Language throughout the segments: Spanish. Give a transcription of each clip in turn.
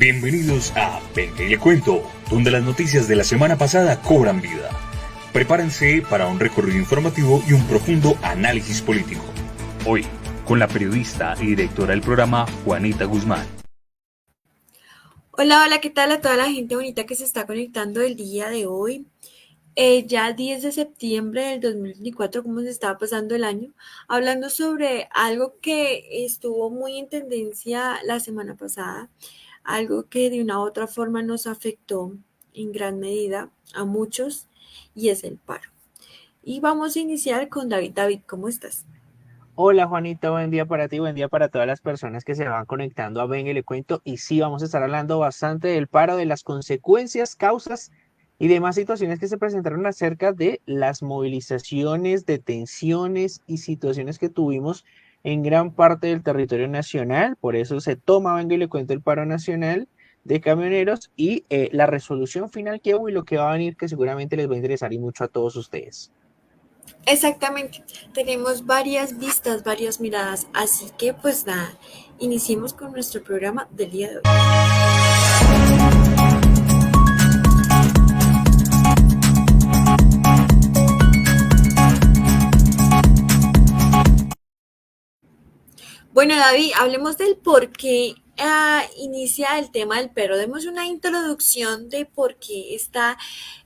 Bienvenidos a Venga y le cuento, donde las noticias de la semana pasada cobran vida. Prepárense para un recorrido informativo y un profundo análisis político. Hoy, con la periodista y directora del programa, Juanita Guzmán. Hola, hola, ¿qué tal a toda la gente bonita que se está conectando el día de hoy? Ya 10 de septiembre del 2024, cómo se estaba pasando el año, hablando sobre algo que estuvo muy en tendencia la semana pasada, algo que de una u otra forma nos afectó en gran medida a muchos, y es el paro. Y vamos a iniciar con David. David, ¿cómo estás? Hola Juanita, buen día para ti, buen día para todas las personas que se van conectando a Ven y le cuento. Y sí, vamos a estar hablando bastante del paro, de las consecuencias, causas y demás situaciones que se presentaron acerca de las movilizaciones, detenciones y situaciones que tuvimos en gran parte del territorio nacional. Por eso se toma Ven y le cuento el paro nacional de camioneros y la resolución final que hubo y lo que va a venir que seguramente les va a interesar y mucho a todos ustedes. Exactamente, tenemos varias vistas, varias miradas, así que pues nada, iniciemos con nuestro programa del día de hoy. Bueno, David, hablemos del por qué inicia el tema del perro. Demos una introducción de por qué está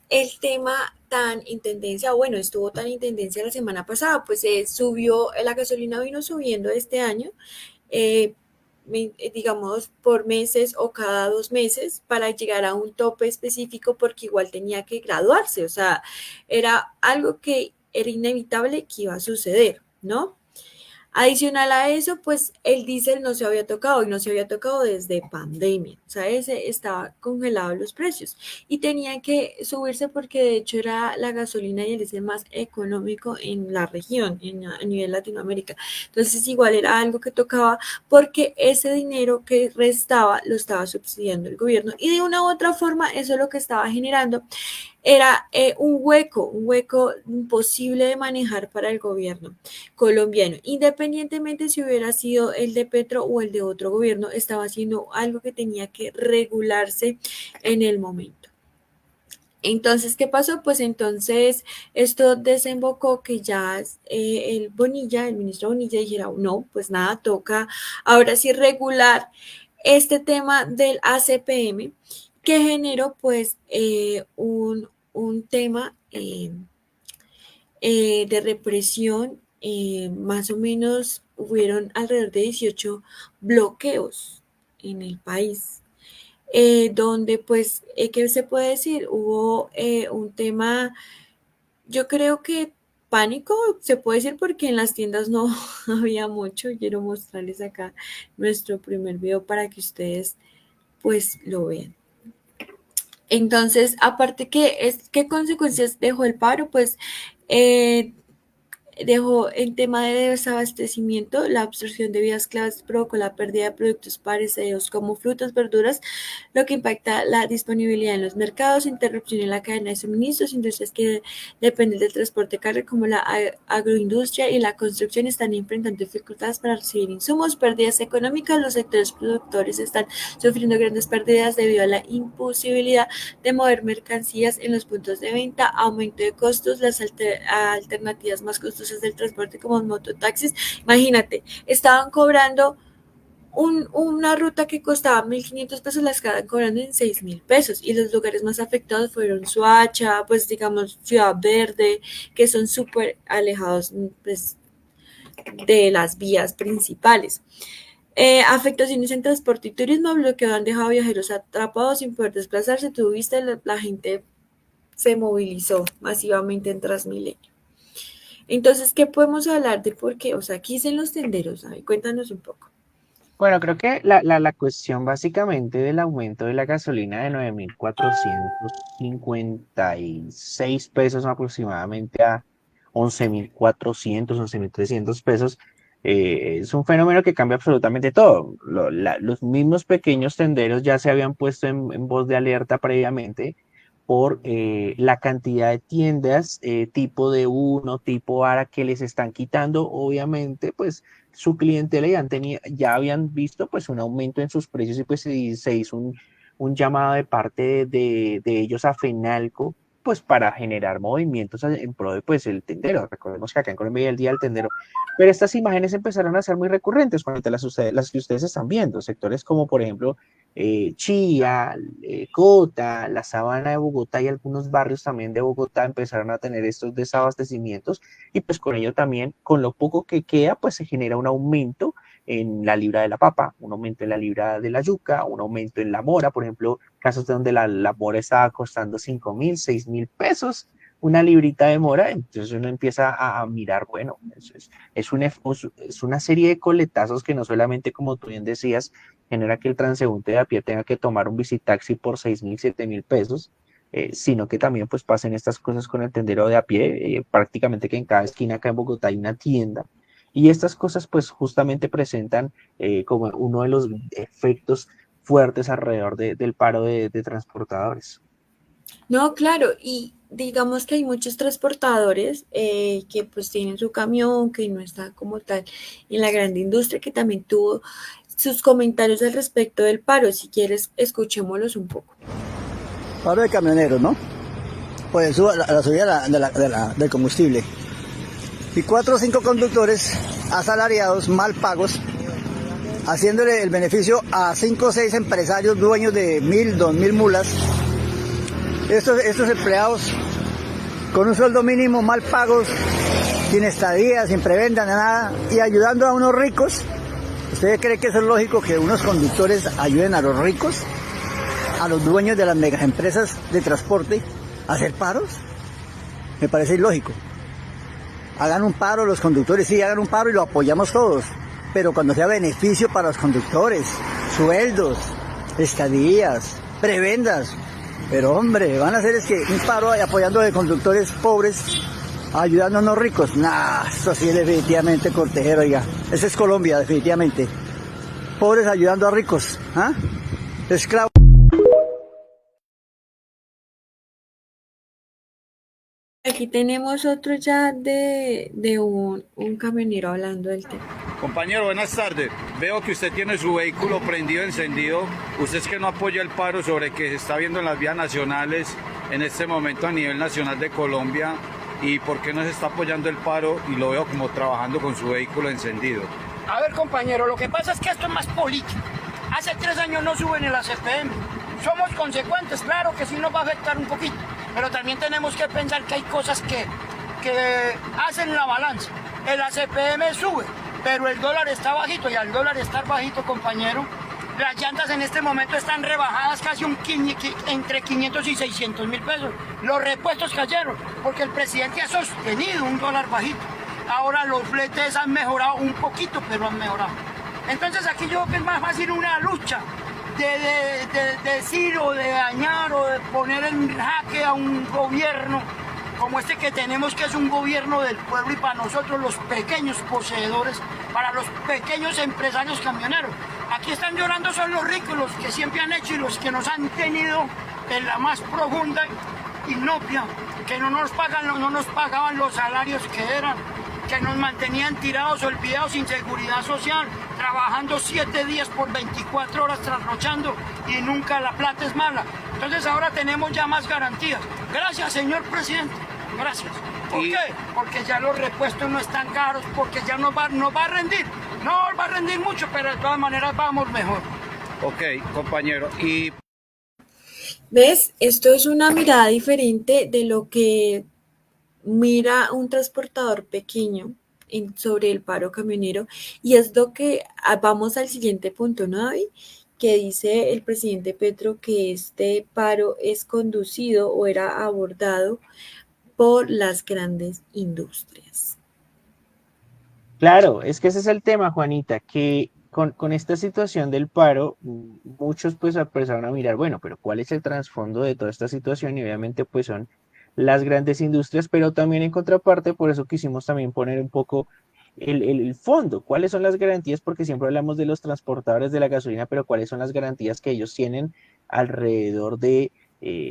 el tema tan en tendencia, bueno, estuvo tan en tendencia la semana pasada, pues subió, la gasolina vino subiendo este año, eh, digamos, por meses o cada 2 meses para llegar a un tope específico porque igual tenía que graduarse, o sea, era algo que era inevitable que iba a suceder, ¿no? Adicional a eso, pues el diésel no se había tocado y no se había tocado desde pandemia. O sea, ese estaba congelado los precios y tenían que subirse porque de hecho era la gasolina y el diésel más económico en la región, a nivel Latinoamérica. Entonces igual era algo que tocaba porque ese dinero que restaba lo estaba subsidiando el gobierno y de una u otra forma eso es lo que estaba generando era un hueco imposible de manejar para el gobierno colombiano. Independientemente si hubiera sido el de Petro o el de otro gobierno, estaba haciendo algo que tenía que regularse en el momento. Entonces, ¿qué pasó? Pues entonces esto desembocó que ya el Bonilla, el ministro Bonilla dijera, no, pues nada, toca ahora sí regular este tema del ACPM que generó pues un tema de represión, más o menos hubieron alrededor de 18 bloqueos en el país, donde pues, ¿qué se puede decir? Hubo un tema, yo creo que pánico, se puede decir, porque en las tiendas no había mucho. Quiero mostrarles acá nuestro primer video para que ustedes pues lo vean. Entonces, aparte ¿qué consecuencias dejó el paro? Pues eh, dejó en tema de desabastecimiento, la absorción de vías claves provocó la pérdida de productos perecederos como frutas, verduras, lo que impacta la disponibilidad en los mercados, interrupción en la cadena de suministros, industrias que dependen del transporte carga como la agroindustria y la construcción están enfrentando dificultades para recibir insumos, pérdidas económicas, los sectores productores están sufriendo grandes pérdidas debido a la imposibilidad de mover mercancías en los puntos de venta, aumento de costos, las alternativas más costosas del transporte como mototaxis. Imagínate, estaban cobrando una ruta que costaba 1.500 pesos, la estaban cobrando en 6.000 pesos. Y los lugares más afectados fueron Soacha, pues digamos Ciudad Verde, que son súper alejados pues, de las vías principales. Afectaciones en transporte y turismo, bloqueo han dejado viajeros atrapados sin poder desplazarse. Tuviste la gente se movilizó masivamente en Transmilenio. Entonces, ¿qué podemos hablar de por qué? O sea, ¿qué dicen los tenderos? Ay, cuéntanos un poco. Bueno, creo que la cuestión básicamente del aumento de la gasolina de 9.456 pesos aproximadamente a 11.400, 11.300 pesos, es un fenómeno que cambia absolutamente todo. Los mismos pequeños tenderos ya se habían puesto en voz de alerta previamente por la cantidad de tiendas tipo D1, tipo ARA que les están quitando, obviamente, pues su clientela ya habían visto pues un aumento en sus precios y pues se hizo un llamado de parte de ellos a Fenalco pues para generar movimientos en pro de pues el tendero. Recordemos que acá en Colombia hay el Día del Tendero, pero estas imágenes empezaron a ser muy recurrentes cuando las que ustedes están viendo, sectores como por ejemplo Chía, Cota, la Sabana de Bogotá y algunos barrios también de Bogotá empezaron a tener estos desabastecimientos y pues con ello también, con lo poco que queda, pues se genera un aumento en la libra de la papa, un aumento en la libra de la yuca, un aumento en la mora, por ejemplo, casos de donde la mora estaba costando 5.000, 6.000 pesos, una librita de mora, entonces uno empieza a mirar, bueno, es una serie de coletazos que no solamente, como tú bien decías, genera que el transeúnte de a pie tenga que tomar un visitaxi por 6.000, 7.000 pesos, sino que también pues pasen estas cosas con el tendero de a pie, prácticamente que en cada esquina acá en Bogotá hay una tienda, y estas cosas pues justamente presentan como uno de los efectos fuertes alrededor del paro de transportadores. No, claro, y digamos que hay muchos transportadores que pues tienen su camión, que no está como tal en la gran industria, que también tuvo sus comentarios al respecto del paro. Si quieres, escuchémoslos un poco. Paro de camioneros, ¿no? Pues la subida del combustible. Y 4 o 5 conductores asalariados, mal pagos, haciéndole el beneficio a 5 o 6 empresarios dueños de 1.000, 2.000 mulas. Estos empleados con un sueldo mínimo, mal pagos, sin estadía, sin prebenda, nada, y ayudando a unos ricos. ¿Usted cree que eso es lógico que unos conductores ayuden a los ricos, a los dueños de las megaempresas de transporte, a hacer paros? Me parece ilógico. Hagan un paro los conductores, sí, hagan un paro y lo apoyamos todos, pero cuando sea beneficio para los conductores, sueldos, estadías, prebendas. Pero hombre, van a hacer es que un paro apoyando a conductores pobres, ayudando a los ricos. Nah, eso sí es definitivamente cortejero, oiga. Eso es Colombia, definitivamente. Pobres ayudando a ricos, ¿ah? Esclavos. Aquí tenemos otro ya de un camionero hablando del tema. Compañero, buenas tardes. Veo que usted tiene su vehículo prendido, encendido. Usted es que no apoya el paro sobre que se está viendo en las vías nacionales en este momento a nivel nacional de Colombia. ¿Y por qué no se está apoyando el paro y lo veo como trabajando con su vehículo encendido? A ver, compañero, lo que pasa es que esto es más político. Hace 3 años no suben el ACPM. Somos consecuentes, claro que sí nos va a afectar un poquito, pero también tenemos que pensar que hay cosas que hacen la balanza. El ACPM sube, pero el dólar está bajito, y al dólar estar bajito, compañero, las llantas en este momento están rebajadas casi entre 500 y 600 mil pesos. Los repuestos cayeron, porque el presidente ha sostenido un dólar bajito. Ahora los fletes han mejorado un poquito, pero han mejorado. Entonces aquí yo creo que es más fácil una lucha de decir o de dañar o de poner en jaque a un gobierno como este que tenemos, que es un gobierno del pueblo, y para nosotros los pequeños poseedores, para los pequeños empresarios camioneros. Aquí están llorando son los ricos, los que siempre han hecho y los que nos han tenido en la más profunda inopia, que no nos pagaban los salarios que eran, que nos mantenían tirados, olvidados, sin seguridad social, trabajando 7 días por 24 horas, trasnochando, y nunca la plata es mala. Entonces ahora tenemos ya más garantías. Gracias, señor presidente, gracias. ¿Por qué? Porque ya los repuestos no están caros, porque ya nos va a rendir. No va a rendir mucho, pero de todas maneras vamos mejor. Ok, compañero, y... ¿Ves? Esto es una mirada diferente de lo que mira un transportador pequeño sobre el paro camionero, y es lo que vamos al siguiente punto, ¿no, David? Que dice el presidente Petro que este paro es conducido o era abordado por las grandes industrias. Claro, es que ese es el tema, Juanita, que con esta situación del paro, muchos pues empezaron a mirar, bueno, pero ¿cuál es el trasfondo de toda esta situación? Y obviamente pues son las grandes industrias, pero también en contraparte, por eso quisimos también poner un poco el fondo, cuáles son las garantías, porque siempre hablamos de los transportadores de la gasolina, pero cuáles son las garantías que ellos tienen alrededor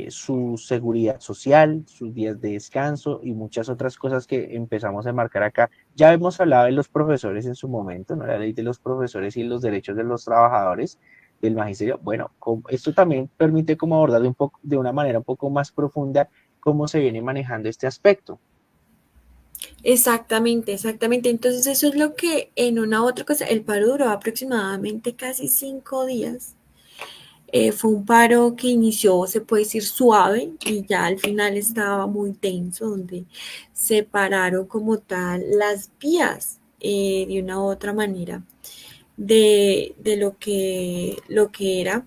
su seguridad social, sus días de descanso y muchas otras cosas que empezamos a marcar acá. Ya hemos hablado de los profesores en su momento, ¿no? La ley de los profesores y los derechos de los trabajadores del magisterio. Bueno, esto también permite como abordar un poco, de una manera un poco más profunda cómo se viene manejando este aspecto. Exactamente, exactamente. Entonces eso es lo que en una u otra cosa, el paro duró aproximadamente casi 5 días. Fue un paro que inició, se puede decir, suave y ya al final estaba muy tenso, donde se pararon como tal las vías de una u otra manera de lo que era,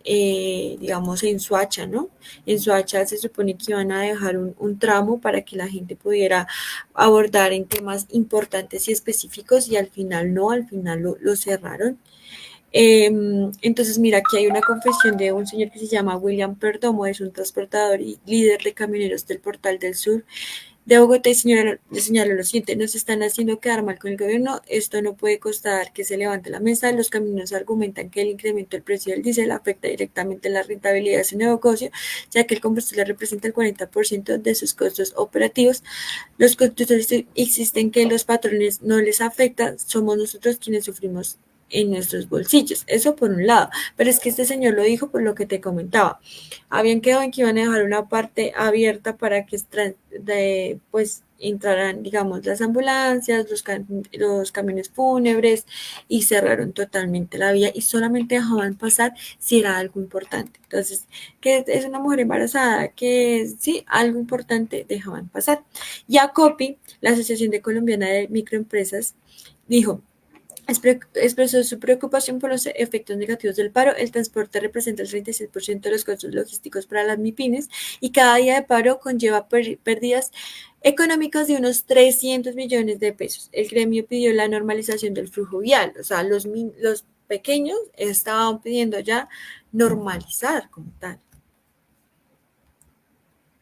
digamos, en Soacha, ¿no? En Soacha se supone que iban a dejar un tramo para que la gente pudiera abordar en temas importantes y específicos y al final no, al final lo cerraron. Entonces, mira, aquí hay una confesión de un señor que se llama William Perdomo, es un transportador y líder de camioneros del Portal del Sur de Bogotá y señaló lo siguiente: nos están haciendo quedar mal con el gobierno, esto no puede costar que se levante la mesa, los camioneros argumentan que el incremento del precio del diésel afecta directamente la rentabilidad de su negocio, ya que el combustible representa el 40% de sus costos operativos. Los conductores existen que los patrones no les afecta, somos nosotros quienes sufrimos en nuestros bolsillos. Eso por un lado, pero es que este señor lo dijo por lo que te comentaba. Habían quedado en que iban a dejar una parte abierta para que pues entraran, digamos, las ambulancias, los camiones fúnebres y cerraron totalmente la vía y solamente dejaban pasar si era algo importante. Entonces, que es una mujer embarazada, que sí, algo importante dejaban pasar. Y ACOPI, la Asociación de Colombiana de Microempresas, dijo: expresó su preocupación por los efectos negativos del paro. El transporte representa el 36% de los costos logísticos para las MIPYMES y cada día de paro conlleva pérdidas económicas de unos 300 millones de pesos. El gremio pidió la normalización del flujo vial, o sea, los pequeños estaban pidiendo ya normalizar como tal.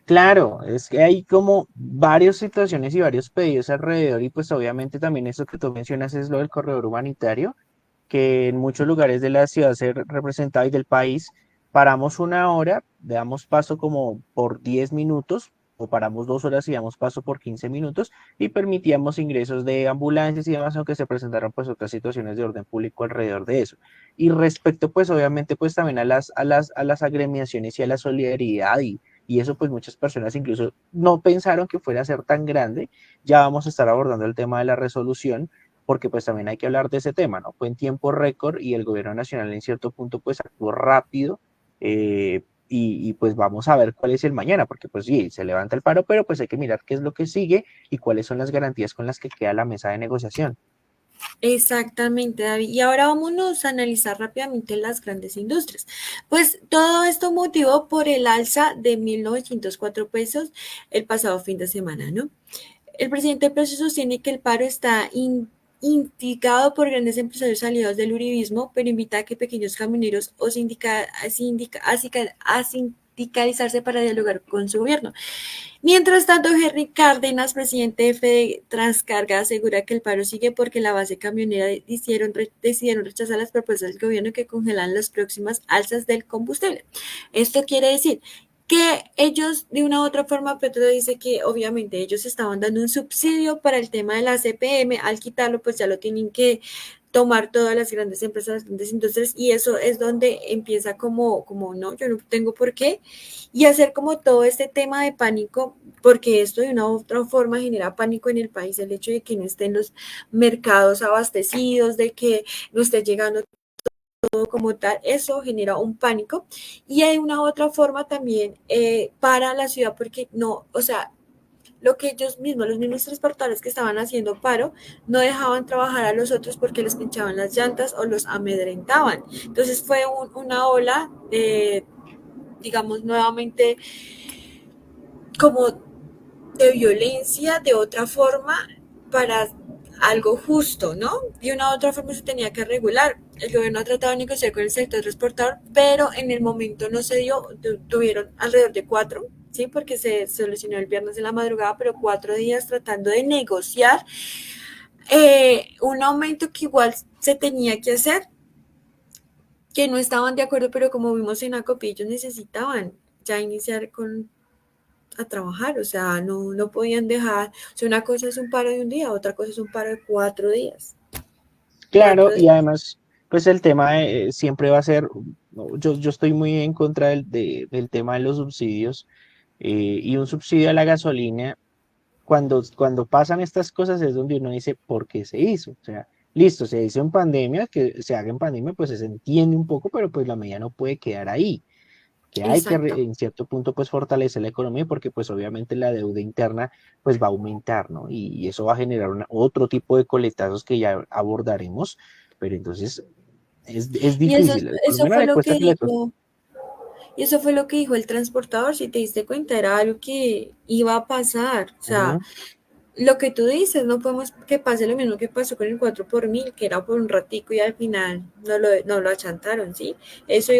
Claro, es que hay como varias situaciones y varios pedidos alrededor y pues obviamente también eso que tú mencionas es lo del corredor humanitario, que en muchos lugares de la ciudad se representaba y del país paramos una hora, damos paso como por 10 minutos o paramos 2 horas y damos paso por 15 minutos y permitíamos ingresos de ambulancias y demás, aunque se presentaron pues otras situaciones de orden público alrededor de eso. Y respecto pues obviamente pues también a las agremiaciones y a la solidaridad y eso pues muchas personas incluso no pensaron que fuera a ser tan grande. Ya vamos a estar abordando el tema de la resolución porque pues también hay que hablar de ese tema, ¿no? Fue en tiempo récord y el gobierno nacional en cierto punto pues actuó rápido y pues vamos a ver cuál es el mañana, porque pues sí, se levanta el paro, pero pues hay que mirar qué es lo que sigue y cuáles son las garantías con las que queda la mesa de negociación. Exactamente, David. Y ahora vámonos a analizar rápidamente las grandes industrias. Pues todo esto motivó por el alza de 1.904 pesos el pasado fin de semana, ¿no? El presidente Petro sostiene que el paro está indicado por grandes empresarios aliados del uribismo, pero invita a que pequeños camioneros o a sindicalizarse para dialogar con su gobierno. Mientras tanto, Henry Cárdenas, presidente de Fede Transcarga, asegura que el paro sigue porque la base camionera decidieron rechazar las propuestas del gobierno que congelan las próximas alzas del combustible. Esto quiere decir que ellos, de una u otra forma, Petro dice que obviamente ellos estaban dando un subsidio para el tema de la CPM, al quitarlo pues ya lo tienen que tomar todas las grandes empresas, las grandes industrias, y eso es donde empieza como no, yo no tengo por qué, y hacer como todo este tema de pánico, porque esto de una u otra forma genera pánico en el país, el hecho de que no estén los mercados abastecidos, de que no esté llegando todo como tal, eso genera un pánico y hay una otra forma también para la ciudad porque no, o sea, lo que ellos mismos, los mismos transportadores que estaban haciendo paro, no dejaban trabajar a los otros porque les pinchaban las llantas o los amedrentaban. Entonces fue una ola, digamos, nuevamente como de violencia de otra forma para algo justo, ¿no? De una u otra forma se tenía que regular. El gobierno ha tratado de negociar con el sector transportador, pero en el momento no se dio, tuvieron alrededor de 4, ¿sí? Porque se solucionó el viernes de la madrugada, pero 4 días tratando de negociar un aumento que igual se tenía que hacer, que no estaban de acuerdo, pero como vimos en ACOPI, ellos necesitaban ya iniciar a trabajar, o sea, no podían dejar, o sea, una cosa es un paro de un día, otra cosa es un paro de 4 días. Claro, 4 días. y además, pues el tema siempre va a ser, no, yo estoy muy en contra del tema de los subsidios, y un subsidio a la gasolina, cuando pasan estas cosas es donde uno dice, ¿por qué se hizo? O sea, listo, se hizo en pandemia, que se haga en pandemia, pues se entiende un poco, pero pues la medida no puede quedar ahí, que hay que Exacto. en cierto punto pues fortalecer la economía porque pues obviamente la deuda interna pues va a aumentar, ¿no? Y eso va a generar otro tipo de coletazos que ya abordaremos, pero entonces es Y eso, difícil, al eso colombiano fue le lo cuesta que que le dijo, y eso fue lo que dijo el transportador, si te diste cuenta, era algo que iba a pasar, o sea, Ujú. lo que tú dices, no podemos que pase lo mismo que pasó con el 4 por 1000, que era por un ratico y al final no lo achantaron, ¿sí? Eso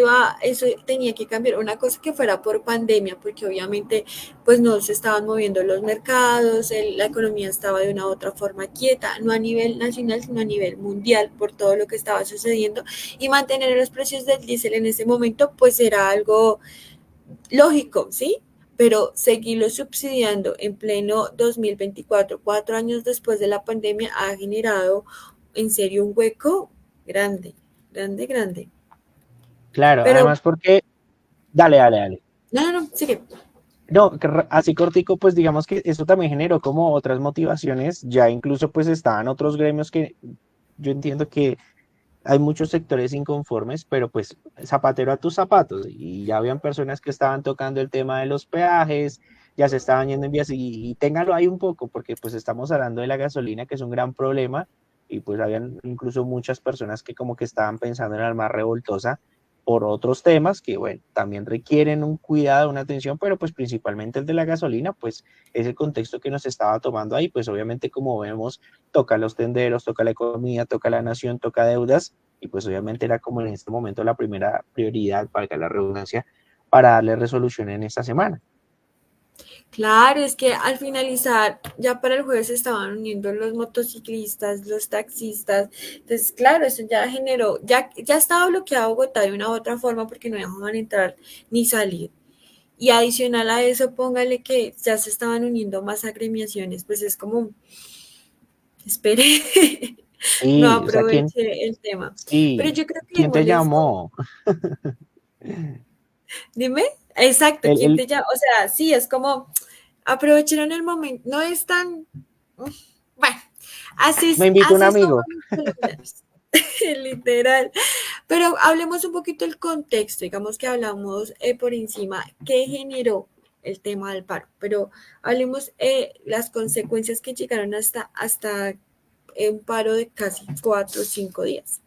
tenía que cambiar. Una cosa que fuera por pandemia, porque obviamente pues no se estaban moviendo los mercados, la economía estaba de una u otra forma quieta, no a nivel nacional, sino a nivel mundial por todo lo que estaba sucediendo y mantener los precios del diésel en ese momento pues era algo lógico, ¿sí? Pero seguirlo subsidiando en pleno 2024, 4 años después de la pandemia, ha generado en serio un hueco grande, grande, grande. Claro, Pero, además porque, dale. no, sigue. No, así cortico, pues digamos que eso también generó como otras motivaciones, ya incluso pues estaban otros gremios que yo entiendo que hay muchos sectores inconformes, pero pues zapatero a tus zapatos, y ya habían personas que estaban tocando el tema de los peajes, ya se estaban yendo en vías, y téngalo ahí un poco, porque pues estamos hablando de la gasolina, que es un gran problema, y pues habían incluso muchas personas que como que estaban pensando en armar revoltosa por otros temas que, bueno, también requieren un cuidado, una atención, pero pues principalmente el de la gasolina, pues es el contexto que nos estaba tomando ahí, pues obviamente como vemos, toca los tenderos, toca la economía, toca la nación, toca deudas, y pues obviamente era como en este momento la primera prioridad, valga la redundancia, para darle resolución en esta semana. Claro, es que al finalizar, ya para el jueves se estaban uniendo los motociclistas, los taxistas. Entonces, claro, eso ya generó, ya estaba bloqueado Bogotá de una u otra forma porque no dejaban entrar ni salir. Y adicional a eso, póngale que ya se estaban uniendo más agremiaciones, pues es como, espere, no Sí, o sea, aproveche el tema. Pero sí, yo creo que ¿quién te molesto. llamó? Dime, exacto, El, ¿quién el, te llama? O sea, sí, es como, aprovecharon el momento, no es tan, bueno, me invita un así somos amigo. los colombianos, literal. Pero hablemos un poquito del contexto, digamos que hablamos por encima qué generó el tema del paro, pero hablemos las consecuencias que llegaron hasta un paro de casi 4 o 5 días.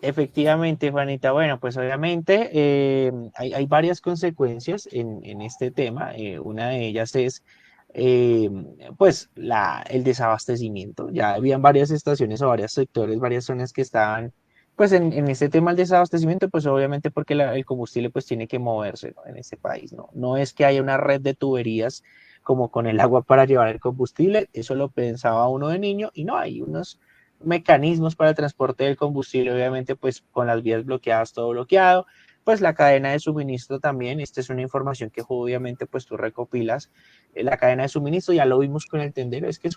Efectivamente, Juanita. Bueno, pues obviamente hay varias consecuencias en este tema. Una de ellas es eh, pues el desabastecimiento. Ya habían varias estaciones o varios sectores, varias zonas que estaban pues en este tema del desabastecimiento, pues obviamente porque el combustible pues tiene que moverse, ¿no? En este país, ¿no? No es que haya una red de tuberías como con el agua para llevar el combustible, eso lo pensaba uno de niño y no, hay unos mecanismos para el transporte del combustible, obviamente pues con las vías bloqueadas, todo bloqueado, pues la cadena de suministro también, esta es una información que obviamente pues tú recopilas, la cadena de suministro, ya lo vimos con el tendero, es que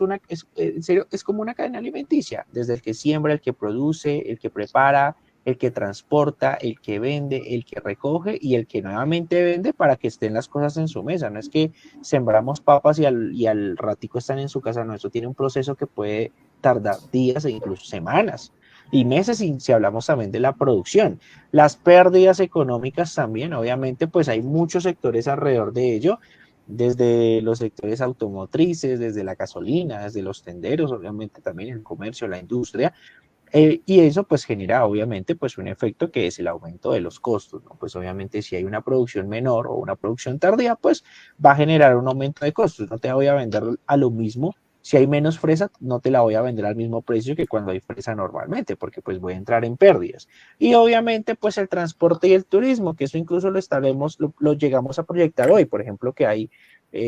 en serio, es como una cadena alimenticia, desde el que siembra, el que produce, el que prepara, el que transporta, el que vende, el que recoge y el que nuevamente vende para que estén las cosas en su mesa. No es que sembramos papas y al ratico están en su casa, no, eso tiene un proceso que puede tardar días e incluso semanas y meses si hablamos también de la producción. Las pérdidas económicas también, obviamente, pues hay muchos sectores alrededor de ello, desde los sectores automotrices, desde la gasolina, desde los tenderos, obviamente también el comercio, la industria, y eso pues genera obviamente pues un efecto que es el aumento de los costos, ¿no? Pues obviamente si hay una producción menor o una producción tardía, pues va a generar un aumento de costos. No te voy a vender a lo mismo. Si hay menos fresa, no te la voy a vender al mismo precio que cuando hay fresa normalmente, porque pues voy a entrar en pérdidas. Y obviamente pues el transporte y el turismo, que eso incluso lo llegamos a proyectar hoy, por ejemplo, que hay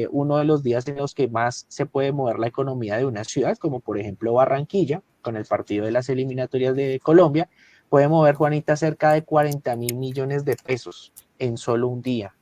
uno de los días en los que más se puede mover la economía de una ciudad, como por ejemplo Barranquilla, con el partido de las eliminatorias de Colombia, puede mover, Juanita, cerca de 40.000 millones de pesos en solo un día.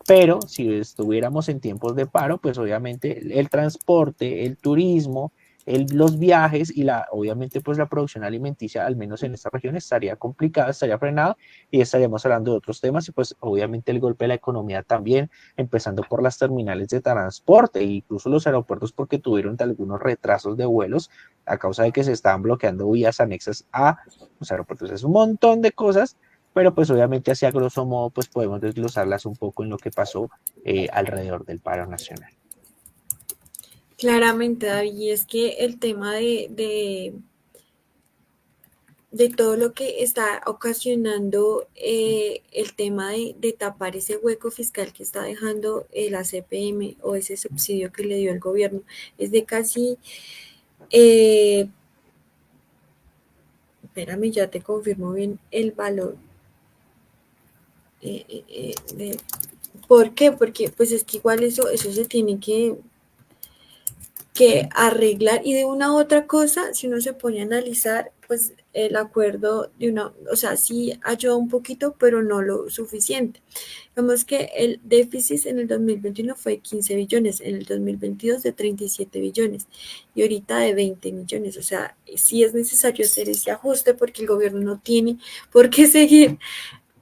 Pero si estuviéramos en tiempos de paro, pues obviamente el transporte, el turismo, los viajes y obviamente pues la producción alimenticia, al menos en esta región, estaría complicada, estaría frenada y estaríamos hablando de otros temas y pues obviamente el golpe de la economía también, empezando por las terminales de transporte e incluso los aeropuertos porque tuvieron algunos retrasos de vuelos a causa de que se estaban bloqueando vías anexas a los aeropuertos. Es un montón de cosas, pero pues obviamente así a grosso modo pues podemos desglosarlas un poco en lo que pasó alrededor del paro nacional. Claramente, David, y es que el tema de todo lo que está ocasionando el tema de tapar ese hueco fiscal que está dejando la CPM o ese subsidio que le dio el gobierno, es de casi, espérame, ya te confirmo bien el valor. ¿Por qué? Porque pues es que igual eso se tiene que arreglar y de una u otra cosa, si uno se pone a analizar, pues el acuerdo o sea, sí ayuda un poquito, pero no lo suficiente. Vemos que el déficit en el 2021 fue 15 billones, en el 2022 de 37 billones y ahorita de 20 millones. O sea, sí es necesario hacer ese ajuste porque el gobierno no tiene por qué seguir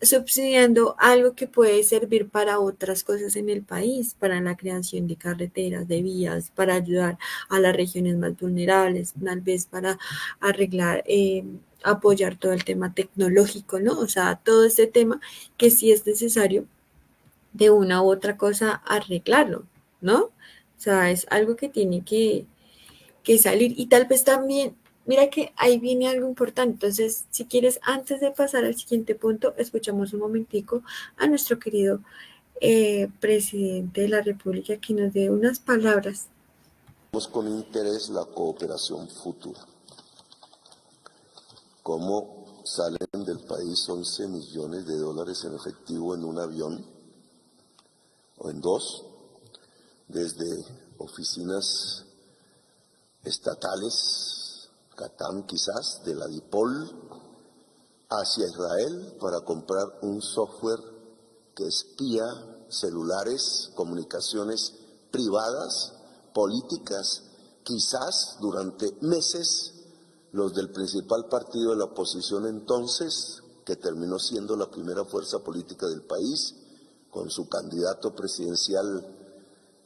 subsidiando algo que puede servir para otras cosas en el país, para la creación de carreteras, de vías, para ayudar a las regiones más vulnerables, tal vez para arreglar, apoyar todo el tema tecnológico, ¿no? O sea, todo este tema que sí es necesario de una u otra cosa arreglarlo, ¿no? O sea, es algo que tiene que salir y tal vez también, mira que ahí viene algo importante, entonces si quieres antes de pasar al siguiente punto, escuchamos un momentico a nuestro querido presidente de la República que nos dé unas palabras. Con interés la cooperación futura. ¿Cómo salen del país 11 millones de dólares en efectivo en un avión o en dos, desde oficinas estatales, Catán quizás, de la DIPOL, hacia Israel para comprar un software que espía celulares, comunicaciones privadas, políticas, quizás durante meses los del principal partido de la oposición entonces, que terminó siendo la primera fuerza política del país, con su candidato presidencial,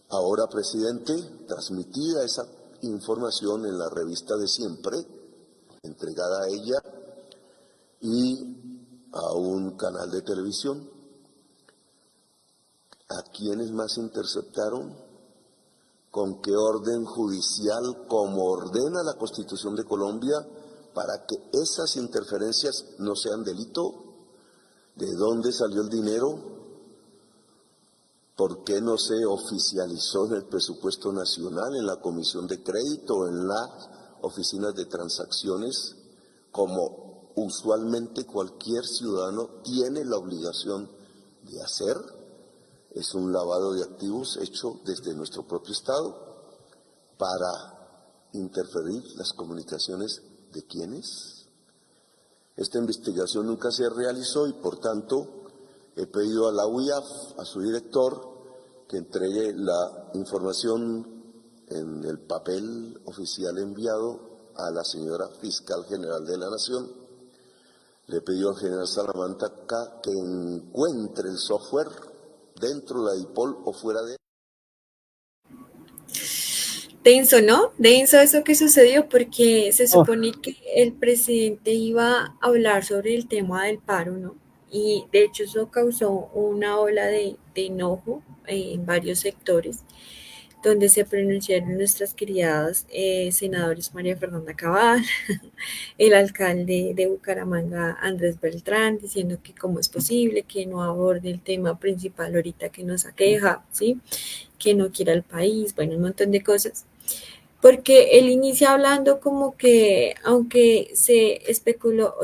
ahora presidente, transmitida esa información en la revista de siempre, entregada a ella y a un canal de televisión. ¿A quiénes más interceptaron? ¿Con qué orden judicial, como ordena la Constitución de Colombia, para que esas interferencias no sean delito? ¿De dónde salió el dinero? ¿Por qué no se oficializó en el presupuesto nacional, en la comisión de crédito, en las oficinas de transacciones, como usualmente cualquier ciudadano tiene la obligación de hacer? Es un lavado de activos hecho desde nuestro propio Estado para interferir las comunicaciones de quienes. Esta investigación nunca se realizó y por tanto he pedido a la UIAF, a su director, que entregue la información en el papel oficial enviado a la señora Fiscal General de la Nación. Le he pedido al general Salamanca que encuentre el software dentro de la DIPOL o fuera de. Denso, ¿no? Denso eso que sucedió porque se supone que el presidente iba a hablar sobre el tema del paro, ¿no? Y de hecho eso causó una ola de enojo en varios sectores, donde se pronunciaron nuestras queridas senadores María Fernanda Cabal, el alcalde de Bucaramanga, Andrés Beltrán, diciendo que cómo es posible que no aborde el tema principal ahorita que nos aqueja, ¿sí? Que no quiera el país, bueno, un montón de cosas. Porque él inicia hablando como que, aunque se especuló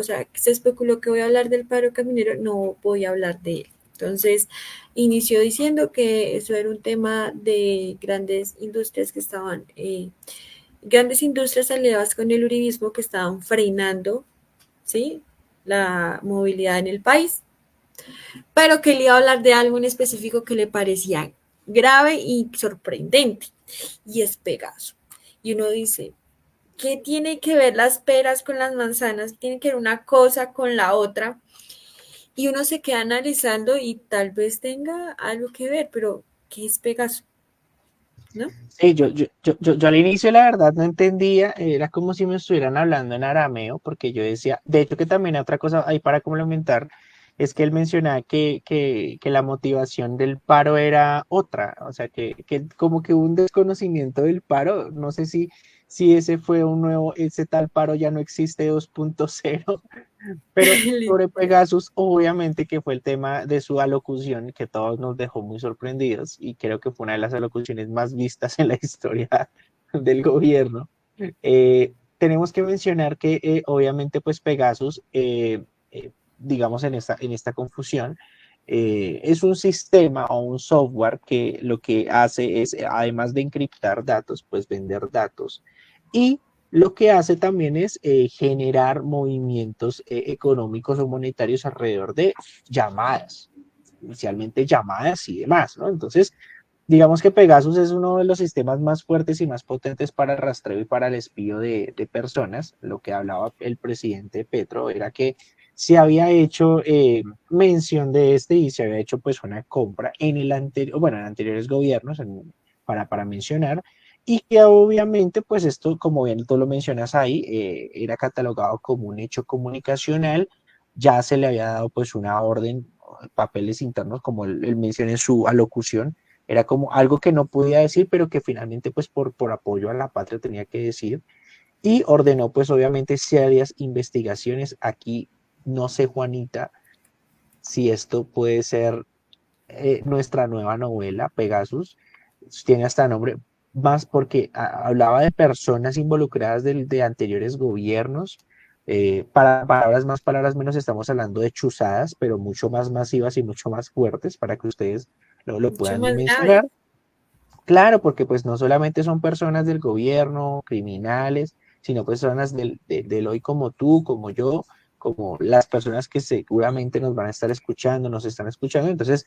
que voy a hablar del paro camionero, no voy a hablar de él. Entonces, inició diciendo que eso era un tema de grandes industrias que estaban, grandes industrias aliadas con el uribismo que estaban frenando, ¿sí?, la movilidad en el país. pero que le iba a hablar de algo en específico que le parecía grave y sorprendente, y es Pegaso. Y uno dice, ¿qué tiene que ver las peras con las manzanas? Tiene que ver una cosa con la otra. Y uno se queda analizando y tal vez tenga algo que ver, pero ¿qué es Pegaso? ¿No? Sí, yo al inicio la verdad no entendía, era como si me estuvieran hablando en arameo, porque yo decía, de hecho que también otra cosa ahí para complementar, es que él mencionaba que la motivación del paro era otra, o sea, que como que un desconocimiento del paro, no sé si ese fue un nuevo, ese tal paro ya no existe 2.0. Pero sobre Pegasus, obviamente que fue el tema de su alocución que todos nos dejó muy sorprendidos y creo que fue una de las alocuciones más vistas en la historia del gobierno. Tenemos que mencionar que obviamente pues Pegasus, digamos en esta confusión, es un sistema o un software que lo que hace es, además de encriptar datos, pues vender datos. Y lo que hace también es generar movimientos económicos o monetarios alrededor de llamadas, inicialmente llamadas y demás, ¿no? Entonces, digamos que Pegasus es uno de los sistemas más fuertes y más potentes para el rastreo y para el espío de personas. Lo que hablaba el presidente Petro era que se había hecho mención de este y se había hecho pues una compra en el anterior, bueno, en anteriores gobiernos para mencionar y que obviamente pues esto, como bien tú lo mencionas ahí, era catalogado como un hecho comunicacional, ya se le había dado pues una orden, papeles internos como él menciona en su alocución, era como algo que no podía decir, pero que finalmente pues por apoyo a la patria tenía que decir y ordenó pues obviamente serias investigaciones. Aquí no sé, Juanita, si esto puede ser nuestra nueva novela, Pegasus, tiene hasta nombre, más porque hablaba de personas involucradas de anteriores gobiernos. Para palabras más, palabras menos, estamos hablando de chuzadas, pero mucho más masivas y mucho más fuertes para que ustedes lo Mucho puedan más grave. dimensionar. Claro, porque pues no solamente son personas del gobierno, criminales, sino personas del hoy como tú, como yo, como las personas que seguramente nos van a estar escuchando, nos están escuchando. Entonces,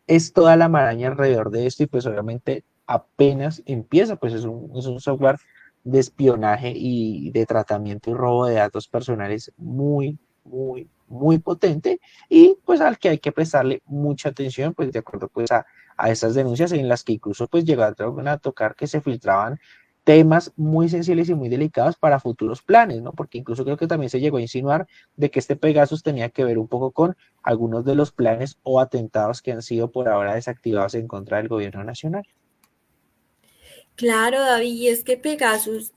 es toda la maraña alrededor de esto y pues obviamente apenas empieza, pues es un software de espionaje y de tratamiento y robo de datos personales muy, muy, muy potente y pues al que hay que prestarle mucha atención, pues de acuerdo pues a estas denuncias en las que incluso pues llegaron a tocar que se filtraban temas muy sensibles y muy delicados para futuros planes, ¿no? Porque incluso creo que también se llegó a insinuar de que este Pegasus tenía que ver un poco con algunos de los planes o atentados que han sido por ahora desactivados en contra del gobierno nacional. Claro, David, y es que Pegasus,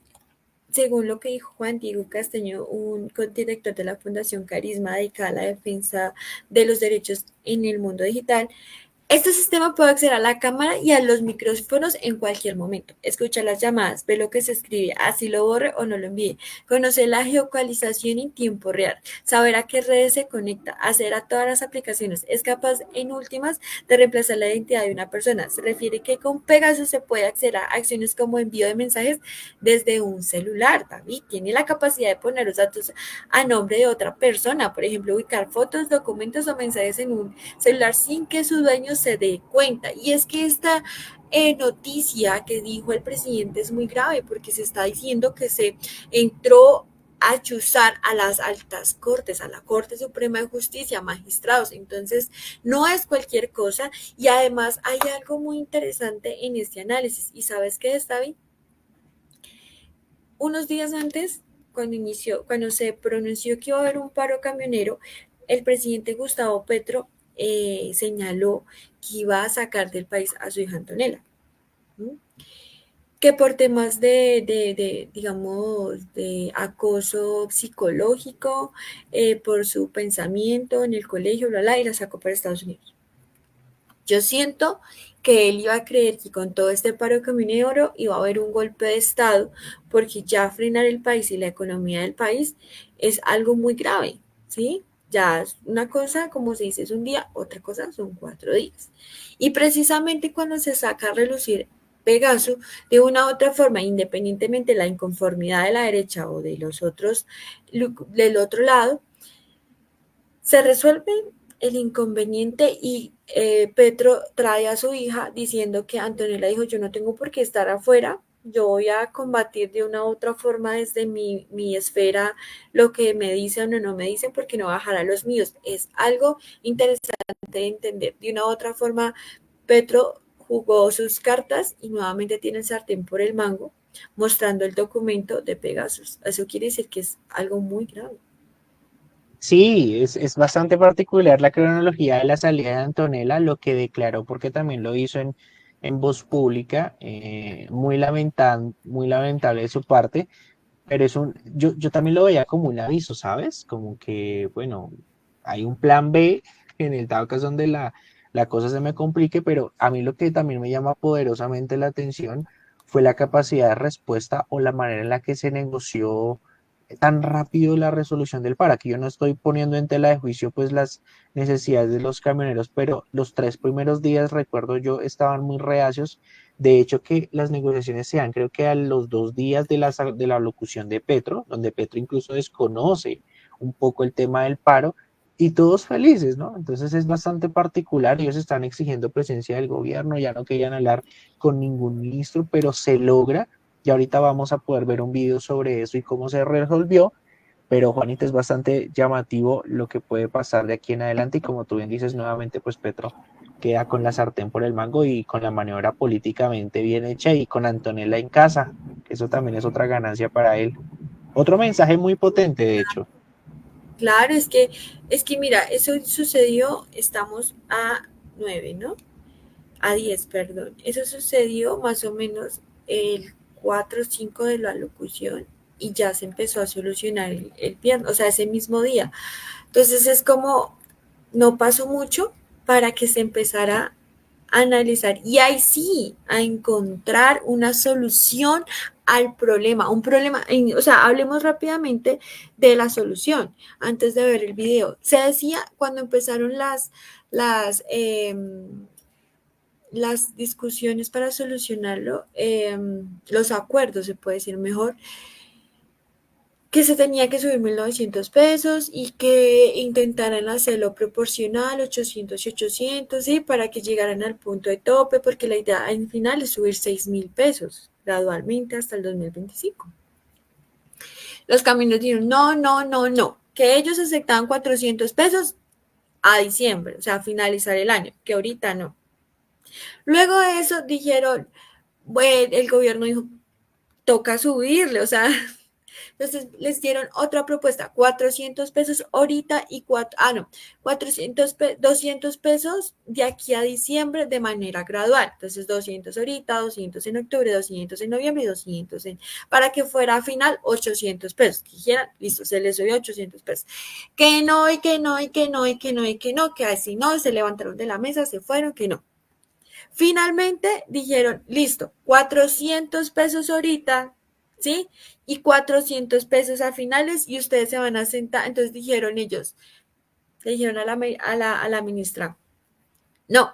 según lo que dijo Juan Diego Castaño, un director de la Fundación Carisma dedicada a la defensa de los derechos en el mundo digital, este sistema puede acceder a la cámara y a los micrófonos en cualquier momento. Escucha las llamadas, ve lo que se escribe, así lo borre o no lo envíe. Conocer la geocalización en tiempo real, saber a qué redes se conecta, acceder a todas las aplicaciones. Es capaz, en últimas, de reemplazar la identidad de una persona. Se refiere que con Pegasus se puede acceder a acciones como envío de mensajes desde un celular. David tiene la capacidad de poner los datos a nombre de otra persona, por ejemplo, ubicar fotos, documentos o mensajes en un celular sin que su dueño se dé cuenta. Y es que esta noticia que dijo el presidente es muy grave porque se está diciendo que se entró a chuzar a las altas cortes, a la Corte Suprema de Justicia, magistrados. Entonces, no es cualquier cosa y además hay algo muy interesante en este análisis. ¿Y sabes qué es, David? Unos días antes, cuando se pronunció que iba a haber un paro camionero, el presidente Gustavo Petro señaló que iba a sacar del país a su hija Antonella, ¿no? Que por temas digamos, de acoso psicológico, por su pensamiento en el colegio, bla, bla, y la sacó para Estados Unidos. Yo siento que él iba a creer que con todo este paro camionero iba a haber un golpe de Estado, porque ya frenar el país y la economía del país es algo muy grave, ¿sí? Ya es una cosa, como se dice, es un día, otra cosa son 4 días. Y precisamente cuando se saca a relucir Pegaso, de una u otra forma, independientemente de la inconformidad de la derecha o de los otros, del otro lado, se resuelve el inconveniente y Petro trae a su hija diciendo que Antonella dijo, yo no tengo por qué estar afuera, yo voy a combatir de una u otra forma desde mi esfera lo que me dicen o no me dicen porque no bajar a los míos. Es algo interesante de entender. De una u otra forma, Petro jugó sus cartas y nuevamente tiene el sartén por el mango, mostrando el documento de Pegasus. Eso quiere decir que es algo muy grave. Sí, es bastante particular la cronología de la salida de Antonella, lo que declaró, porque también lo hizo en voz pública, muy lamentable de su parte, pero yo también lo veía como un aviso, ¿sabes? Como que, bueno, hay un plan B en el dado caso donde la cosa se me complique, pero a mí lo que también me llama poderosamente la atención fue la capacidad de respuesta o la manera en la que se negoció tan rápido la resolución del paro. Aquí yo no estoy poniendo en tela de juicio pues las necesidades de los camioneros, pero los 3 primeros días, recuerdo yo, estaban muy reacios. De hecho, que las negociaciones se dan, creo que a los 2 días de la locución de Petro, donde Petro incluso desconoce un poco el tema del paro, y todos felices, ¿no? Entonces es bastante particular, ellos están exigiendo presencia del gobierno, ya no querían hablar con ningún ministro, pero se logra, y ahorita vamos a poder ver un video sobre eso y cómo se resolvió, pero Juanita, es bastante llamativo lo que puede pasar de aquí en adelante, y como tú bien dices, nuevamente pues Petro queda con la sartén por el mango y con la maniobra políticamente bien hecha y con Antonella en casa, que eso también es otra ganancia para él. Otro mensaje muy potente, de hecho. Claro, es que mira, eso sucedió, estamos a 9, ¿no? A 10, perdón. Eso sucedió más o menos el 4 o 5 de la locución y ya se empezó a solucionar el viernes, o sea, ese mismo día. Entonces es como, no pasó mucho para que se empezara a analizar y ahí sí, a encontrar una solución al problema, un problema, o sea, hablemos rápidamente de la solución antes de ver el video. Se decía cuando empezaron las discusiones para solucionarlo, los acuerdos, se puede decir mejor, que se tenía que subir 1.900 pesos y que intentaran hacerlo proporcional, 800 y 800, ¿sí? Para que llegaran al punto de tope, porque la idea en final es subir 6.000 pesos gradualmente hasta el 2025. Los caminos dijeron, no, no, no, no, que ellos aceptaban 400 pesos a diciembre, o sea, a finalizar el año, que ahorita no. Luego de eso dijeron, bueno, el gobierno dijo, toca subirle, o sea, entonces les dieron otra propuesta, 400 pesos ahorita y 200 pesos de aquí a diciembre de manera gradual. Entonces 200 ahorita, 200 en octubre, 200 en noviembre y 200 para que fuera a final 800 pesos. Que dijeran, listo, se les subió 800 pesos. Que no, y que no, y que no, y que no, y que no, que así no, se levantaron de la mesa, se fueron, que no. Finalmente dijeron, listo, 400 pesos ahorita, ¿sí? Y 400 pesos a finales y ustedes se van a sentar. Entonces dijeron ellos, le dijeron a la ministra, no,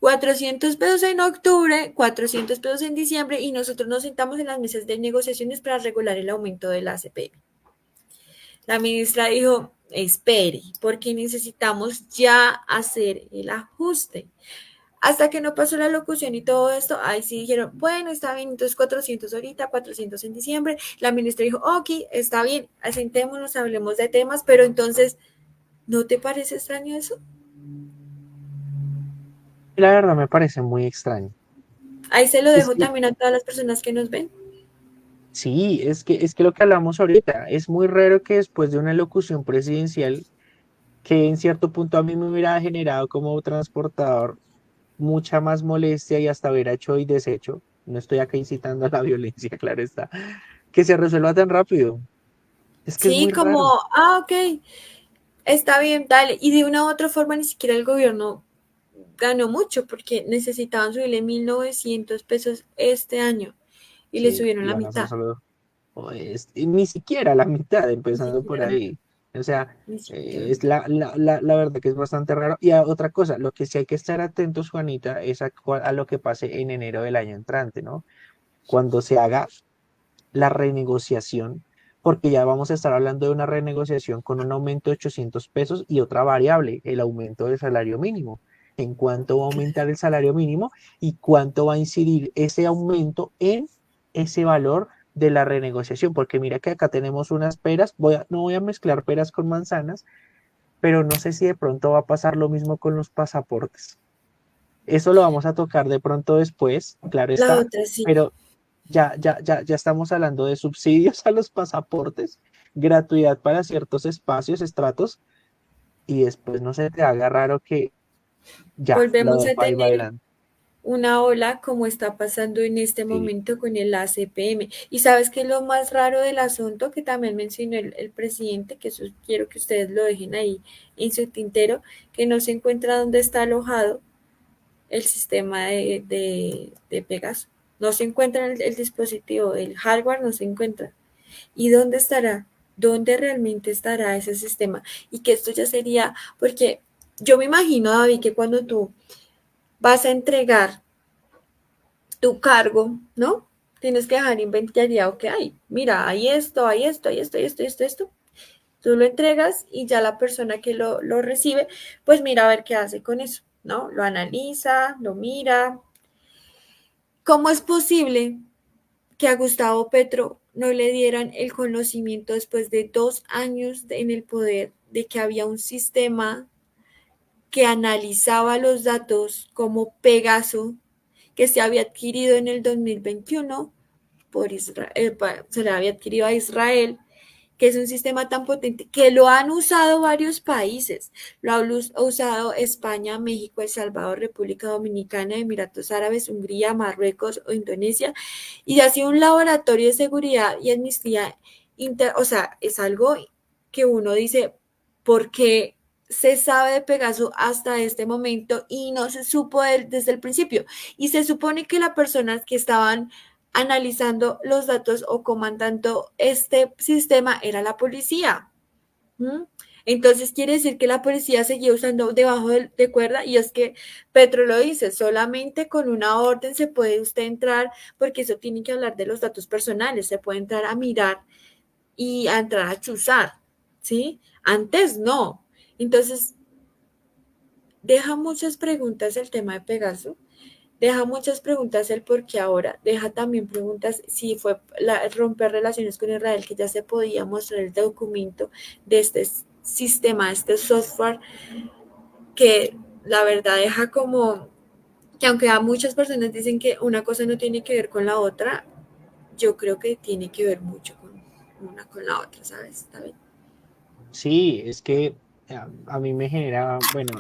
400 pesos en octubre, 400 pesos en diciembre y nosotros nos sentamos en las mesas de negociaciones para regular el aumento de la CPM. La ministra dijo, espere, porque necesitamos ya hacer el ajuste. Hasta que no pasó la locución y todo esto, ahí sí dijeron, bueno, está bien, entonces 400 ahorita, 400 en diciembre. La ministra dijo, ok, está bien, asentémonos, hablemos de temas, pero entonces, ¿no te parece extraño eso? La verdad me parece muy extraño. Ahí se lo Es dejo que, también a todas las personas que nos ven. sí, es que lo que hablamos ahorita, es muy raro que después de una locución presidencial, que en cierto punto a mí me hubiera generado como transportador mucha más molestia y hasta hubiera hecho y deshecho, no estoy acá incitando a la violencia, claro está, que se resuelva tan rápido. Es que es Sí, muy como, raro. ok, está bien, dale. Y de una u otra forma ni siquiera el gobierno ganó mucho porque necesitaban subirle 1.900 pesos este año y le Sí, subieron y la van a hacer mitad. solo, y ni siquiera la mitad, Ni empezando por siquiera la mitad, ahí. O sea, ni siquiera la es mitad. la verdad que es bastante raro. Y otra cosa, lo que sí hay que estar atentos, Juanita, es a lo que pase en enero del año entrante, ¿no? Cuando se haga la renegociación, porque ya vamos a estar hablando de una renegociación con un aumento de 800 pesos y otra variable, el aumento del salario mínimo. ¿En cuánto va a aumentar el salario mínimo y cuánto va a incidir ese aumento en ese valor de la renegociación? Porque mira que acá tenemos unas peras, no voy a mezclar peras con manzanas, pero no sé si de pronto va a pasar lo mismo con los pasaportes. Eso lo vamos a tocar de pronto después, claro La está, otra sí. pero ya estamos hablando de subsidios a los pasaportes, gratuidad para ciertos espacios, estratos, y después no se te haga raro que ya lo Volvemos a dejo ahí tener bailando. una ola como está pasando en este Sí, momento con el ACPM. Y sabes que lo más raro del asunto que también mencionó el presidente, que eso quiero que ustedes lo dejen ahí en su tintero, que no se encuentra dónde está alojado el sistema de Pegaso. No se encuentra el dispositivo, el hardware no se encuentra. ¿Y dónde estará? ¿Dónde realmente estará ese sistema? Y que esto ya sería, porque yo me imagino, David, que cuando tú vas a entregar tu cargo, ¿no? Tienes que dejar inventariado que hay. Mira, hay esto, hay esto, hay esto, hay esto, esto, esto. Tú lo entregas y ya la persona que lo recibe, pues mira a ver qué hace con eso, ¿no? Lo analiza, lo mira. ¿Cómo es posible que a Gustavo Petro no le dieran el conocimiento después de 2 años en el poder de que había un sistema que analizaba los datos como Pegaso, que se había adquirido en el 2021 por Israel, se le había adquirido a Israel, que es un sistema tan potente que lo han usado varios países. Lo ha usado España, México, El Salvador, República Dominicana, Emiratos Árabes, Hungría, Marruecos o Indonesia. Y ha sido un laboratorio de seguridad y amnistía. O sea, es algo que uno dice, ¿por qué se sabe de Pegaso hasta este momento y no se supo desde el principio? Y se supone que las personas que estaban analizando los datos o comandando este sistema era la policía. ¿Mm? Entonces quiere decir que la policía seguía usando debajo de cuerda y es que Petro lo dice, solamente con una orden se puede usted entrar porque eso tiene que hablar de los datos personales, se puede entrar a mirar y a entrar a chuzar, ¿sí? Antes no. Entonces, deja muchas preguntas el tema de Pegaso. Deja muchas preguntas el por qué ahora, deja también preguntas si fue romper relaciones con Israel, que ya se podía mostrar el documento de este sistema, este software, que la verdad deja como, que aunque a muchas personas dicen que una cosa no tiene que ver con la otra, yo creo que tiene que ver mucho con una con la otra, ¿sabes? David? sí, es que a mí me genera, bueno,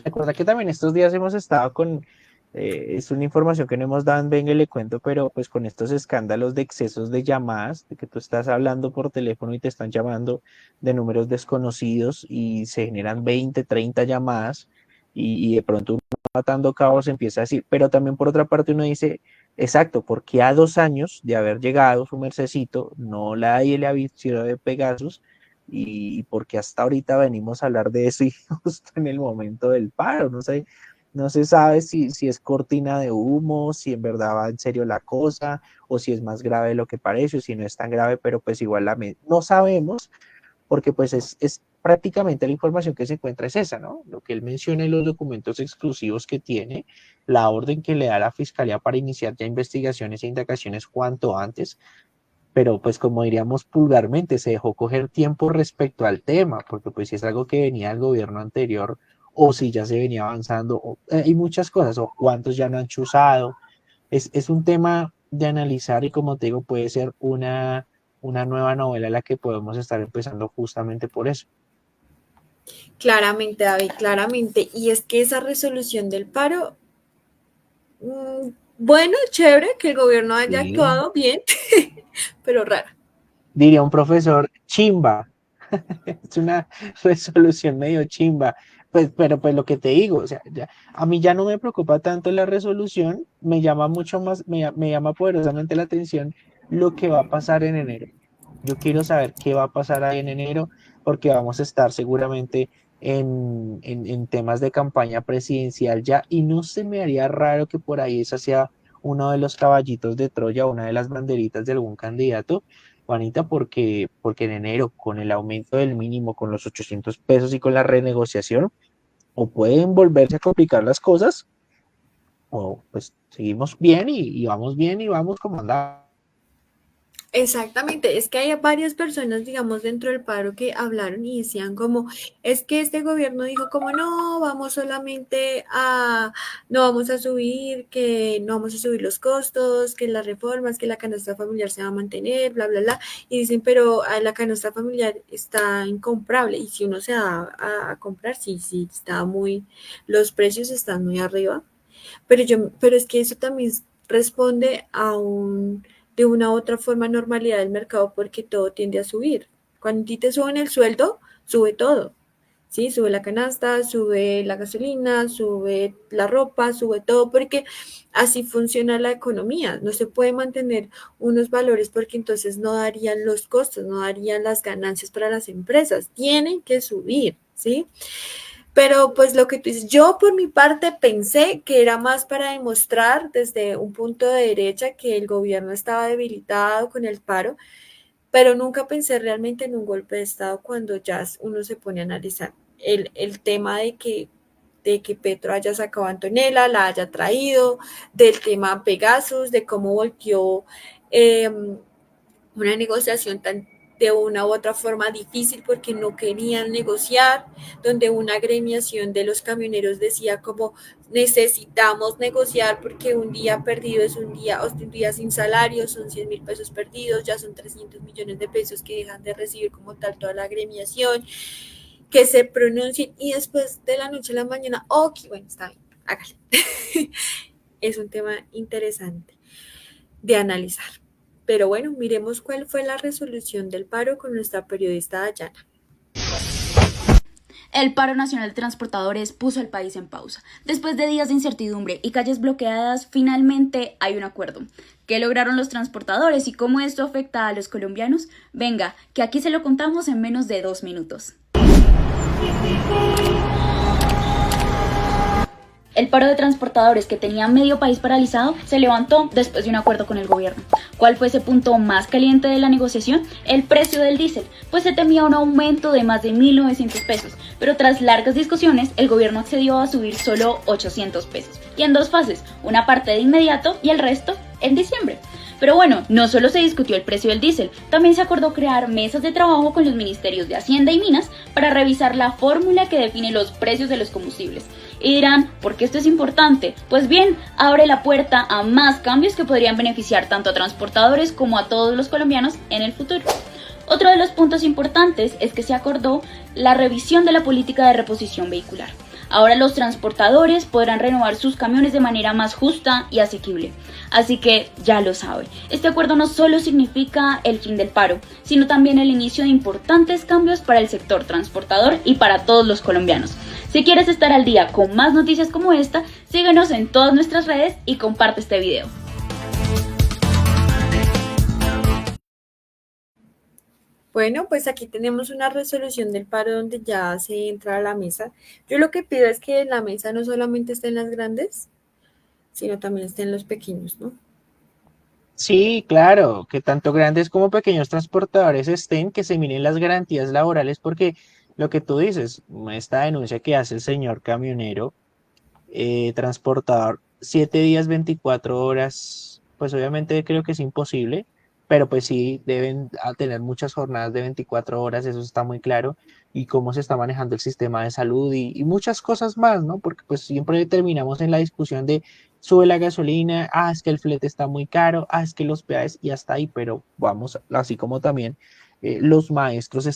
recuerda que también estos días hemos estado con, es una información que no hemos dado en Venga y le cuento, pero pues con estos escándalos de excesos de llamadas, de que tú estás hablando por teléfono y te están llamando de números desconocidos y se generan 20, 30 llamadas y de pronto uno matando cabos empieza a decir, pero también por otra parte uno dice, exacto, porque a 2 años de haber llegado su mercecito, no nadie le avisó de Pegasus y porque hasta ahorita venimos a hablar de eso y justo en el momento del paro, no se sabe si es cortina de humo, si en verdad va en serio la cosa, o si es más grave de lo que parece, o si no es tan grave, pero pues igual no sabemos, porque pues es prácticamente la información que se encuentra es esa, ¿no? Lo que él menciona en los documentos exclusivos que tiene, la orden que le da la Fiscalía para iniciar ya investigaciones e indagaciones cuanto antes, pero pues como diríamos vulgarmente, se dejó coger tiempo respecto al tema, porque pues si es algo que venía del gobierno anterior, o si ya se venía avanzando, hay muchas cosas, o cuántos ya no han chuzado, es un tema de analizar y como te digo, puede ser una nueva novela la que podemos estar empezando justamente por eso. Claramente, David, claramente. Y es que esa resolución del paro, bueno, chévere que el gobierno haya Sí. actuado bien, pero rara. Diría un profesor, chimba, es una resolución medio chimba. Pues, pero pues lo que te digo, o sea, a mí ya no me preocupa tanto la resolución, me llama mucho más, me llama poderosamente la atención lo que va a pasar en enero. Yo quiero saber qué va a pasar ahí en enero, porque vamos a estar seguramente en temas de campaña presidencial ya, y no se me haría raro que por ahí esa sea uno de los caballitos de Troya, una de las banderitas de algún candidato Juanita, porque en enero, con el aumento del mínimo, con los 800 pesos y con la renegociación, o pueden volverse a complicar las cosas, o pues seguimos bien y vamos como andamos. Exactamente, es que hay varias personas, digamos, dentro del paro que hablaron y decían como, es que este gobierno dijo como, no, vamos solamente a, no vamos a subir, que no vamos a subir los costos, que las reformas, que la canasta familiar se va a mantener, bla, bla, bla, y dicen, pero la canasta familiar está incomprable, y si uno se da a comprar, sí, sí, está muy, los precios están muy arriba, pero es que eso también responde a de una u otra forma normalidad del mercado porque todo tiende a subir. Cuando a ti te suben el sueldo, sube todo. ¿Sí? Sube la canasta, sube la gasolina, sube la ropa, sube todo, porque así funciona la economía. No se puede mantener unos valores porque entonces no darían los costos, no darían las ganancias para las empresas. Tienen que subir, ¿sí? Pero pues lo que tú dices, yo por mi parte pensé que era más para demostrar desde un punto de derecha que el gobierno estaba debilitado con el paro, pero nunca pensé realmente en un golpe de Estado cuando ya uno se pone a analizar el tema de que Petro haya sacado a Antonella, la haya traído, del tema Pegasus, de cómo volteó eh, una negociación tan de una u otra forma difícil porque no querían negociar, donde una agremiación de los camioneros decía como necesitamos negociar porque un día perdido es un día sin salario, son 100,000 pesos perdidos, ya son 300 millones de pesos que dejan de recibir como tal toda la agremiación, que se pronuncien y después de la noche a la mañana, ok, bueno, está bien, hágale. Es un tema interesante de analizar. Pero bueno, miremos cuál fue la resolución del paro con nuestra periodista Dayana. El paro nacional de transportadores puso al país en pausa. Después de días de incertidumbre y calles bloqueadas, finalmente hay un acuerdo. ¿Qué lograron los transportadores y cómo esto afecta a los colombianos? Venga, que aquí se lo contamos en menos de 2 minutos. El paro de transportadores que tenía medio país paralizado se levantó después de un acuerdo con el gobierno. ¿Cuál fue ese punto más caliente de la negociación? El precio del diésel, pues se temía un aumento de más de 1.900 pesos, pero tras largas discusiones el gobierno accedió a subir solo 800 pesos, y en 2 fases, una parte de inmediato y el resto en diciembre. Pero bueno, no solo se discutió el precio del diésel, también se acordó crear mesas de trabajo con los ministerios de Hacienda y Minas para revisar la fórmula que define los precios de los combustibles. Y dirán, ¿por qué esto es importante? Pues bien, abre la puerta a más cambios que podrían beneficiar tanto a transportadores como a todos los colombianos en el futuro. Otro de los puntos importantes es que se acordó la revisión de la política de reposición vehicular. Ahora los transportadores podrán renovar sus camiones de manera más justa y asequible. Así que ya lo saben, este acuerdo no solo significa el fin del paro, sino también el inicio de importantes cambios para el sector transportador y para todos los colombianos. Si quieres estar al día con más noticias como esta, síguenos en todas nuestras redes y comparte este video. Bueno, pues aquí tenemos una resolución del paro donde ya se entra a la mesa. Yo lo que pido es que la mesa no solamente esté en las grandes, sino también esté en los pequeños, ¿no? Sí, claro, que tanto grandes como pequeños transportadores estén, que se miren las garantías laborales, porque lo que tú dices, esta denuncia que hace el señor camionero, transportador, 7 días, 24 horas, pues obviamente creo que es imposible, pero pues sí deben tener muchas jornadas de 24 horas, eso está muy claro, y cómo se está manejando el sistema de salud y muchas cosas más, ¿no? Porque pues siempre terminamos en la discusión de sube la gasolina, es que el flete está muy caro, es que los peajes y hasta ahí, pero vamos, así como también los maestros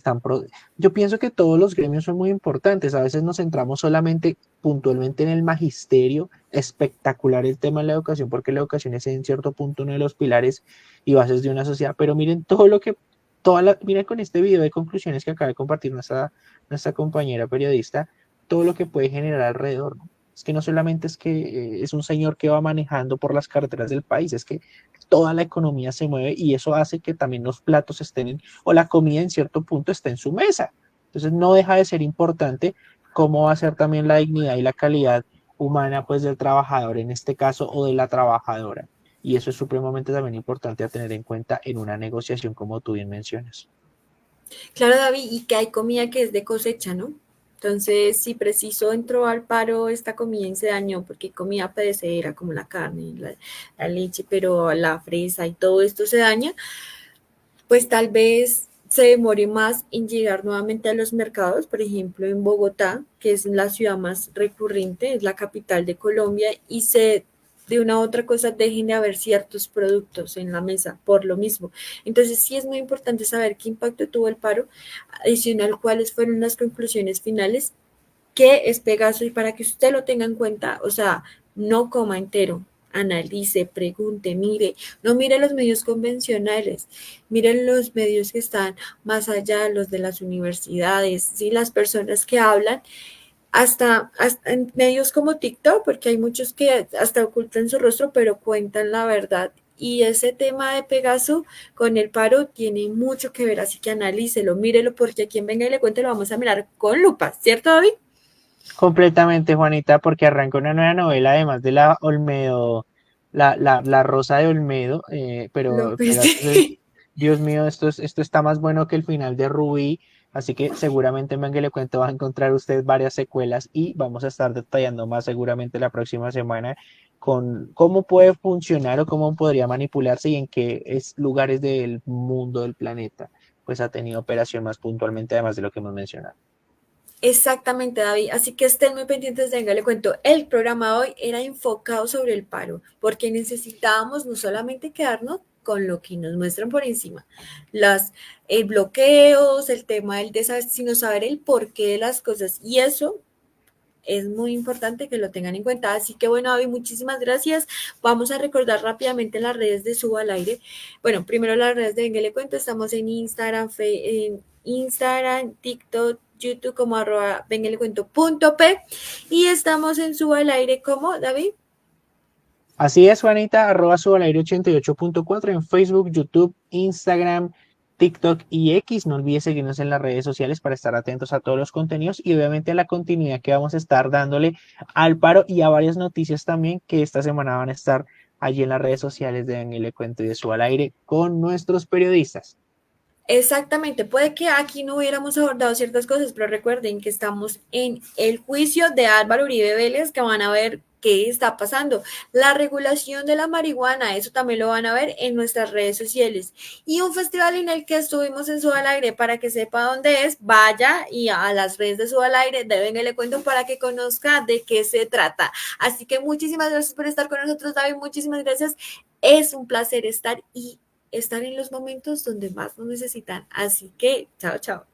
yo pienso que todos los gremios son muy importantes, a veces nos centramos solamente puntualmente en el magisterio, espectacular el tema de la educación, porque la educación es en cierto punto uno de los pilares y bases de una sociedad, pero miren todo lo que, miren con este video de conclusiones que acaba de compartir nuestra compañera periodista, todo lo que puede generar alrededor, ¿no? Es que no solamente es que es un señor que va manejando por las carreteras del país, es que toda la economía se mueve y eso hace que también los platos o la comida en cierto punto esté en su mesa. Entonces no deja de ser importante cómo va a ser también la dignidad y la calidad humana pues del trabajador en este caso o de la trabajadora. y eso es supremamente también importante a tener en cuenta en una negociación, como tú bien mencionas. Claro, David, y que hay comida que es de cosecha, ¿no? Entonces, si preciso entró al paro esta comida y se dañó, porque hay comida perecedera como la carne, la leche, pero la fresa y todo esto se daña, pues tal vez se demore más en llegar nuevamente a los mercados, por ejemplo, en Bogotá, que es la ciudad más recurrente, es la capital de Colombia, y se de una u otra cosa dejen de haber ciertos productos en la mesa por lo mismo. Entonces sí es muy importante saber qué impacto tuvo el paro, adicional cuáles fueron las conclusiones finales, qué es Pegaso y para que usted lo tenga en cuenta, o sea, no coma entero, analice, pregunte, mire, no mire los medios convencionales, miren los medios que están más allá, los de las universidades, ¿sí? Las personas que hablan, hasta en medios como TikTok, porque hay muchos que hasta ocultan su rostro, pero cuentan la verdad. Y ese tema de Pegaso con el paro tiene mucho que ver, así que analícelo, mírelo, porque a quien venga y le cuente lo vamos a mirar con lupa, ¿cierto, David? Completamente, Juanita, porque arranca una nueva novela, además de la Olmedo, la Rosa de Olmedo, No, pero pues Pegasus es, sí. Dios mío, esto está más bueno que el final de Rubí, así que seguramente en Venga le Cuento va a encontrar usted varias secuelas y vamos a estar detallando más seguramente la próxima semana con cómo puede funcionar o cómo podría manipularse y en qué lugares del mundo, del planeta, pues ha tenido operación más puntualmente, además de lo que hemos mencionado. Exactamente, David. Así que estén muy pendientes de Venga, le cuento. El programa hoy era enfocado sobre el paro, porque necesitábamos no solamente quedarnos con lo que nos muestran por encima, las bloqueos, el tema del desastre, sino saber el porqué de las cosas. Y eso es muy importante que lo tengan en cuenta. Así que bueno, David, muchísimas gracias. Vamos a recordar rápidamente las redes de Suba al Aire. Bueno, primero las redes de Venga, le cuento. Estamos en Instagram, en Instagram, TikTok, YouTube como @vengaelecuento.p y estamos en Suba al Aire como David. Así es, Juanita, @subalaire88.4 en Facebook, YouTube, Instagram, TikTok y X. No olvides seguirnos en las redes sociales para estar atentos a todos los contenidos y obviamente a la continuidad que vamos a estar dándole al paro y a varias noticias también que esta semana van a estar allí en las redes sociales de Ven y Le Cuento y de Suba al Aire con nuestros periodistas. Exactamente, puede que aquí no hubiéramos abordado ciertas cosas, pero recuerden que estamos en el juicio de Álvaro Uribe Vélez, que van a ver qué está pasando. La regulación de la marihuana, eso también lo van a ver en nuestras redes sociales. Y un festival en el que estuvimos en Suba al Aire, para que sepa dónde es, vaya y a las redes de Suba al Aire, de Venga y le cuento para que conozca de qué se trata. Así que muchísimas gracias por estar con nosotros, David, muchísimas gracias. Es un placer estar en los momentos donde más nos necesitan. Así que, chao, chao.